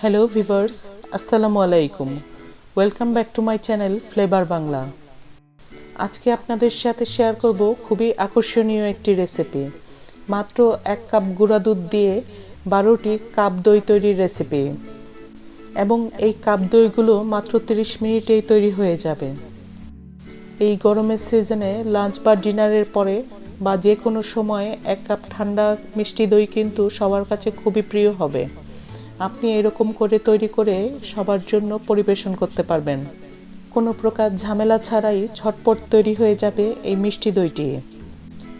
Hello viewers, আসসালামু আলাইকুম। Welcome back to my channel flavour Bangla. আজকে আপনাদের সাথে শেয়ার করব খুবই আকর্ষণীয় একটি রেসিপি। মাত্র 1 কাপ গুঁড়া দুধ দিয়ে 12টি কাপ দই তৈরির রেসিপি, এবং এই কাপ দইগুলো মাত্র 30 মিনিটেই তৈরি হয়ে যাবে। এই গরমের সিজনে লাঞ্চ বা ডিনারের পরে বা যে কোনো সময়ে 1 কাপ ঠান্ডা মিষ্টি দই কিন্তু সবার কাছে খুবই প্রিয় হবে। আপনি এরকম করে তৈরি করে সবার জন্য পরিবেশন করতে পারবেন। কোনো প্রকার ঝামেলা ছাড়াই ঝটপট তৈরি হয়ে যাবে এই মিষ্টি দইটি।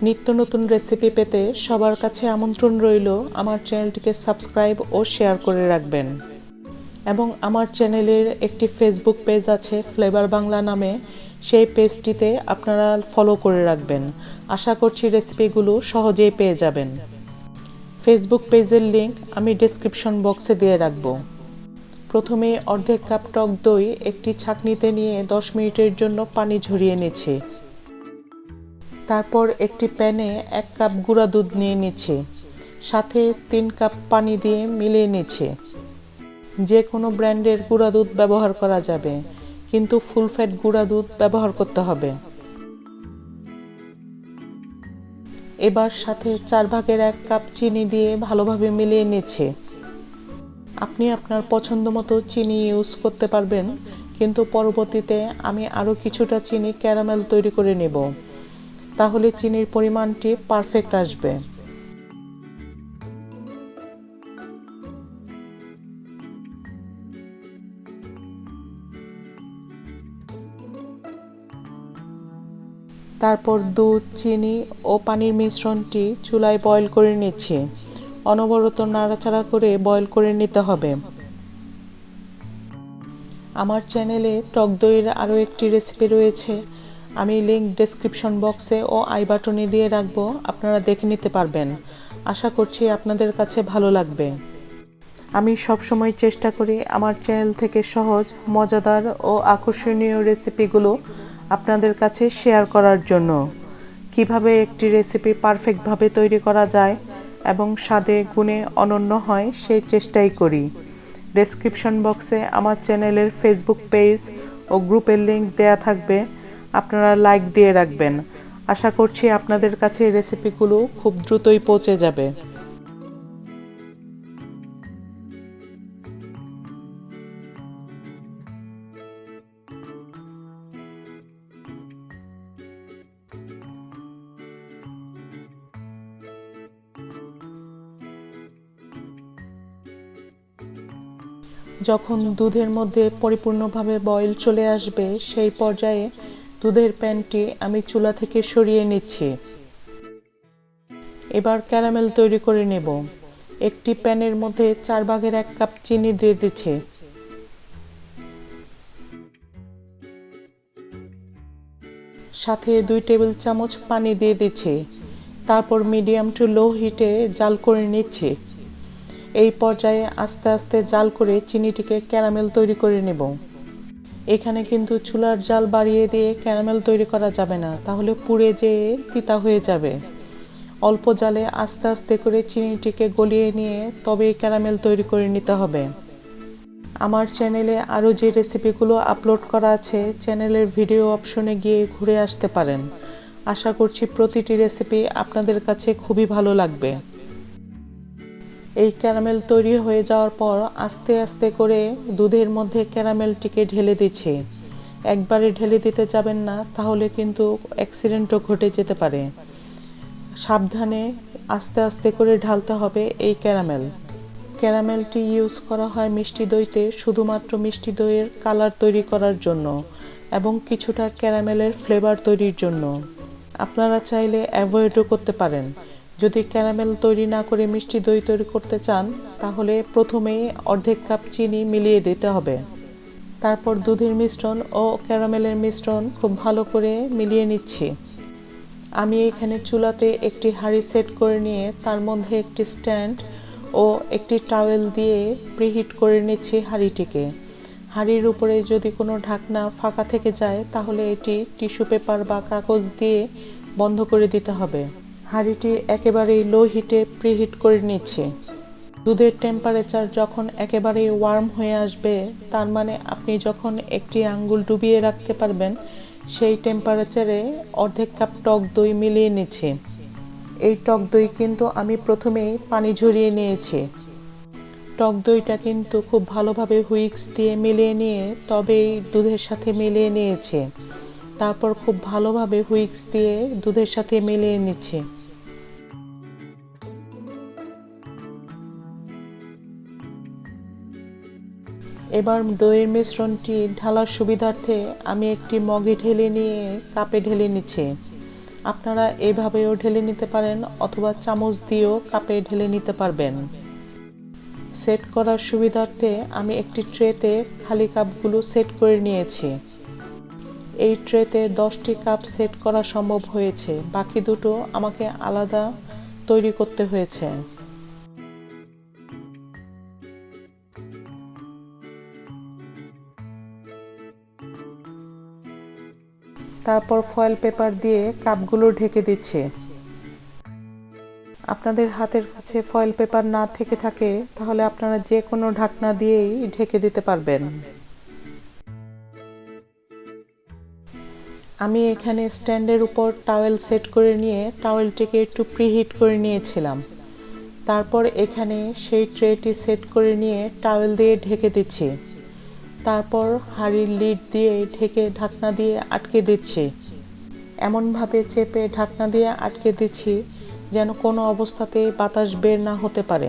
নিত্য নতুন রেসিপি পেতে সবার কাছে আমন্ত্রণ রইল আমার চ্যানেলটিকে সাবস্ক্রাইব ও শেয়ার করে রাখবেন। এবং আমার চ্যানেলের একটি ফেসবুক পেজ আছে ফ্লেভার বাংলা নামে, সেই পেজটিতে আপনারা ফলো করে রাখবেন। আশা করছি রেসিপিগুলো সহজেই পেয়ে যাবেন। ফেসবুক পেজের লিংক আমি ডেসক্রিপশন বক্সে দিয়ে রাখব। প্রথমে অর্ধেক কাপ টক দই একটি ছাঁকনিতে নিয়ে 10 মিনিটের জন্য পানি ঝরিয়ে নিচ্ছি। তারপর একটি প্যানে 1 কাপ গুঁড়া দুধ নিয়ে নিচ্ছি, সাথে 3 কাপ পানি দিয়ে মিলিয়ে নিচ্ছি। যে কোনো ব্র্যান্ডের গুঁড়া দুধ ব্যবহার করা যাবে, কিন্তু ফুল ফ্যাট গুঁড়া দুধ ব্যবহার করতে হবে। এবার সাথে 1/4 কাপ চিনি দিয়ে ভালোভাবে মিলিয়ে নিচ্ছে। আপনি আপনার পছন্দ মতো চিনি ইউজ করতে পারবেন, কিন্তু পরবর্তীতে আমি আরও কিছুটা চিনি ক্যারামেল তৈরি করে নেব, তাহলে চিনির পরিমাণটি পারফেক্ট আসবে। তারপর দুধ, চিনি ও পানির মিশ্রণটি চুলায় বয়েল করে নিচ্ছি। অনবরত নাড়াচাড়া করে বয়েল করে নিতে হবে। আমার চ্যানেলে টক দইয়ের আরও একটি রেসিপি রয়েছে, আমি লিংক ডেসক্রিপশন বক্সে ও আই বাটনে দিয়ে রাখবো, আপনারা দেখে নিতে পারবেন। আশা করছি আপনাদের কাছে ভালো লাগবে। আমি সবসময় চেষ্টা করি আমার চ্যানেল থেকে সহজ, মজাদার ও আকর্ষণীয় রেসিপিগুলো আপনাদের কাছে শেয়ার করার জন্য। কিভাবে একটি রেসিপি পারফেক্টভাবে তৈরি করা যায় এবং স্বাদে গুণে অনন্য হয় সেই চেষ্টাই করি। ডেসক্রিপশন বক্সে আমার চ্যানেলের ফেসবুক পেজ ও গ্রুপের লিংক দেয়া থাকবে, আপনারা লাইক দিয়ে রাখবেন। আশা করছি আপনাদের কাছে রেসিপিগুলো খুব দ্রুতই পৌঁছে যাবে। যখন দুধের মধ্যে পরিপূর্ণভাবে বয়েল চলে আসবে, সেই পর্যায়ে দুধের প্যানটি আমি চুলা থেকে সরিয়ে নিচ্ছি। এবার ক্যারামেল তৈরি করে নেব। একটি প্যানের মধ্যে 1/4 কাপ চিনি দিয়ে দিচ্ছি। সাথে 2 টেবিল চামচ পানি দিয়ে দিচ্ছি। তারপর মিডিয়াম টু লো হিটে জাল করে নিচ্ছি। এই পর্যায়ে আস্তে আস্তে জাল করে চিনিটিকে ক্যারামেল তৈরি করে নেব। এখানে কিন্তু চুলার জাল বাড়িয়ে দিয়ে ক্যারামেল তৈরি করা যাবে না, তাহলে পুড়ে যেয়ে তিতা হয়ে যাবে। অল্প জালে আস্তে আস্তে করে চিনিটিকে গলিয়ে নিয়ে তবে ক্যারামেল তৈরি করে নিতে হবে। আমার চ্যানেলে আরও যে রেসিপিগুলো আপলোড করা আছে, চ্যানেলের ভিডিও অপশনে গিয়ে ঘুরে আসতে পারেন। আশা করছি প্রতিটি রেসিপি আপনাদের কাছে খুবই ভালো লাগবে। এই ক্যারামেল তৈরি হয়ে যাওয়ার পর আস্তে আস্তে করে দুধের মধ্যে ক্যারামেলটিকে ঢেলে দিচ্ছি। একবারে ঢেলে দিতে যাবেন না, তাহলে কিন্তু অ্যাক্সিডেন্টও ঘটে যেতে পারে। সাবধানে আস্তে আস্তে করে ঢালতে হবে এই ক্যারামেলটি ইউজ করা হয় মিষ্টি দইতে শুধুমাত্র মিষ্টি দইয়ের কালার তৈরি করার জন্য এবং কিছুটা ক্যারামেলের ফ্লেভার তৈরির জন্য। আপনারা চাইলে অ্যাভয়েডও করতে পারেন। যদি ক্যারামেল তৈরি না করে মিষ্টি দই তৈরি করতে চান, তাহলে প্রথমেই অর্ধেক কাপ চিনি মিলিয়ে দিতে হবে। তারপর দুধের মিশ্রণ ও ক্যারামেলের মিশ্রণ খুব ভালো করে মিলিয়ে নিচ্ছি। আমি এখানে চুলাতে একটি হাঁড়ি সেট করে নিয়ে তার মধ্যে একটি স্ট্যান্ড ও একটি টাওয়েল দিয়ে প্রিহিট করে নিচ্ছি হাঁড়িটিকে। হাঁড়ির উপরে যদি কোনো ঢাকনা ফাঁকা থেকে যায়, তাহলে এটি টিস্যু পেপার বা কাগজ দিয়ে বন্ধ করে দিতে হবে। হাঁড়িটি একেবারেই লো হিটে প্রিহিট করে নিচ্ছি। দুধের টেম্পারেচার যখন একেবারে ওয়ার্ম হয়ে আসবে, তার মানে আপনি যখন একটি আঙ্গুল ডুবিয়ে রাখতে পারবেন, সেই টেম্পারেচারে অর্ধেক কাপ টক দই মিলিয়ে নিচ্ছি। এই টক দই কিন্তু আমি প্রথমেই পানি ঝরিয়ে নিয়েছি। টক দইটা কিন্তু খুব ভালোভাবে হুইস্ক দিয়ে মিলিয়ে নিয়ে তবেই দুধের সাথে মিলিয়ে নিয়েছি। তারপর খুব ভালোভাবে হুইস্ক দিয়ে দুধের সাথে মিলিয়ে নিচ্ছি। এবার দইয়ের মিশ্রণটি ঢালার সুবিধার্থে আমি একটি মগে ঢেলে নিয়ে কাপে ঢেলে নিচ্ছি। আপনারা এভাবেও ঢেলে নিতে পারেন অথবা চামচ দিয়েও কাপে ঢেলে নিতে পারবেন। সেট করার সুবিধার্থে আমি একটি ট্রেতে খালি কাপগুলো সেট করে নিয়েছি। এই ট্রেতে 10টি কাপ সেট করা সম্ভব হয়েছে, বাকি দুটো আমাকে আলাদা তৈরি করতে হয়েছে। তারপর ফয়েল পেপার দিয়ে কাপগুলো ঢেকে দিচ্ছি। আপনাদের হাতের কাছে ফয়েল পেপার না থেকে থাকে তাহলে আপনারা যে কোনো ঢাকনা দিয়েই ঢেকে দিতে পারবেন। আমি এখানে স্ট্যান্ডের উপর টাওয়েল সেট করে নিয়ে টাওয়েলটিকে একটু প্রিহিট করে নিয়েছিলাম। তারপর এখানে সেই ট্রেটি সেট করে নিয়ে টাওয়েল দিয়ে ঢেকে দিচ্ছি। তারপর হাঁড়ির লিড দিয়ে ঢেকে ঢাকনা দিয়ে আটকে দিচ্ছি। এমনভাবে চেপে ঢাকনা দিয়ে আটকে দিচ্ছি যেন কোনো অবস্থাতেই বাতাস বের না হতে পারে।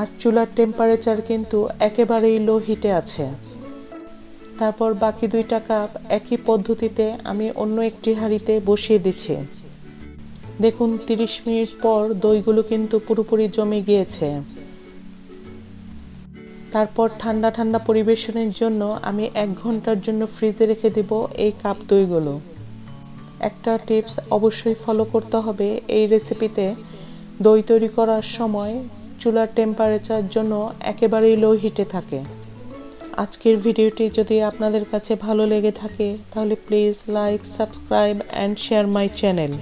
আর চুলার টেম্পারেচার কিন্তু একেবারেই লো হিটে আছে। তারপর বাকি 2টা কাপ একই পদ্ধতিতে আমি অন্য একটি হাঁড়িতে বসিয়ে দিচ্ছি। দেখুন 30 মিনিট পর দইগুলো কিন্তু পুরোপুরি জমে গিয়েছে। তারপর ঠান্ডা ঠান্ডা পরিবেশনের জন্য আমি 1 ঘন্টার জন্য ফ্রিজে রেখে দেব এই কাপ দইগুলো। একটা টিপস অবশ্যই ফলো করতে হবে এই রেসিপিতে। দই তৈরি করার সময় চুলার টেম্পারেচার জন্য একেবারেই লো হিটে থাকে। আজকের ভিডিওটি যদি আপনাদের কাছে ভালো লেগে থাকে তাহলে please like, subscribe and share my channel.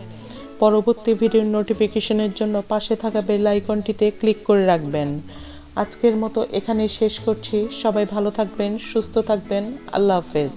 পরবর্তী ভিডিওর নোটিফিকেশনের জন্য পাশে থাকা বেল আইকনটিতে ক্লিক করে রাখবেন। আজকের মতো এখানেই শেষ করছি। সবাই ভালো থাকবেন, সুস্থ থাকবেন। আল্লাহ হাফেজ।